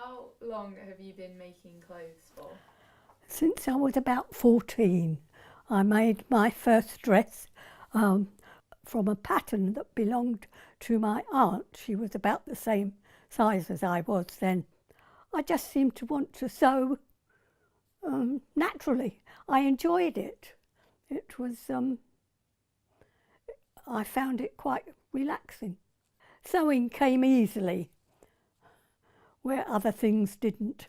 How long have you been making clothes for? Since I was about 14, I made my first dress um, from a pattern that belonged to my aunt. She was about the same size as I was then. I just seemed to want to sew naturally. I enjoyed it. It was, I found it quite relaxing. Sewing came easily where other things didn't.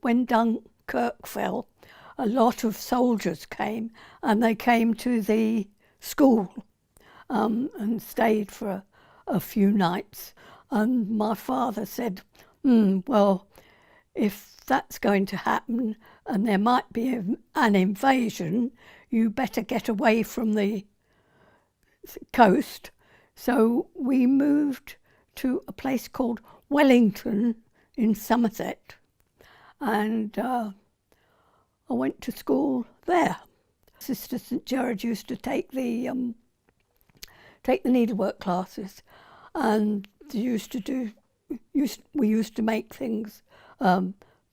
When Dunkirk fell, a lot of soldiers came, and they came to the school and stayed for a few nights. And my father said, well, if that's going to happen and there might be an invasion, you better get away from the coast. So we moved to a place called Wellington in Somerset, and I went to school there. Sister St Gerard used to take the needlework classes, and we used to make things,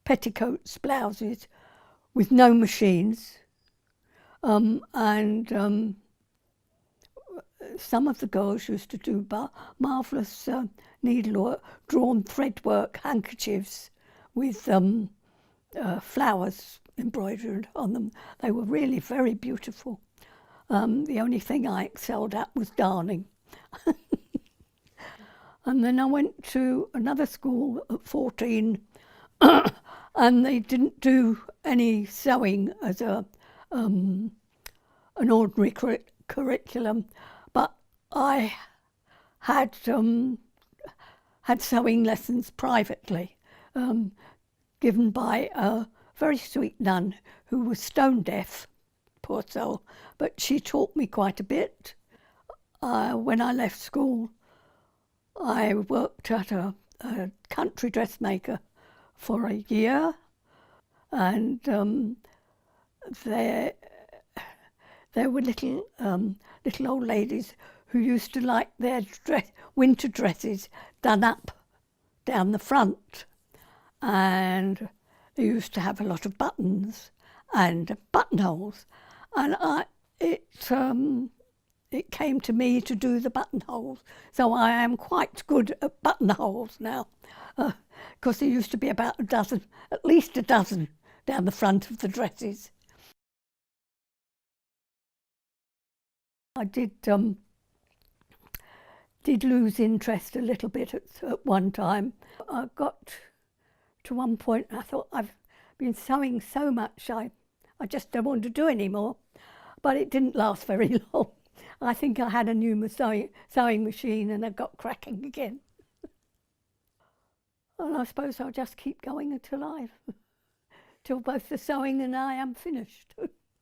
petticoats, blouses, with no machines, and some of the girls used to do marvellous needlework, drawn threadwork handkerchiefs with flowers embroidered on them. They were really very beautiful. The only thing I excelled at was darning. And then I went to another school at 14 and they didn't do any sewing as an ordinary curriculum, but I had sewing lessons privately, given by a very sweet nun who was stone deaf, poor soul, but she taught me quite a bit. When I left school, I worked at a country dressmaker for a year, and there were little old ladies who used to like their winter dresses done up down the front, and they used to have a lot of buttons and buttonholes, and it came to me to do the buttonholes. So I am quite good at buttonholes now, because there used to be about at least a dozen down the front of the dresses. I did lose interest a little bit at one time. I got to one point, I thought, I've been sewing so much, I just don't want to do any more. But it didn't last very long. I think I had a new sewing machine and I got cracking again. And I suppose I'll just keep going until both the sewing and I am finished.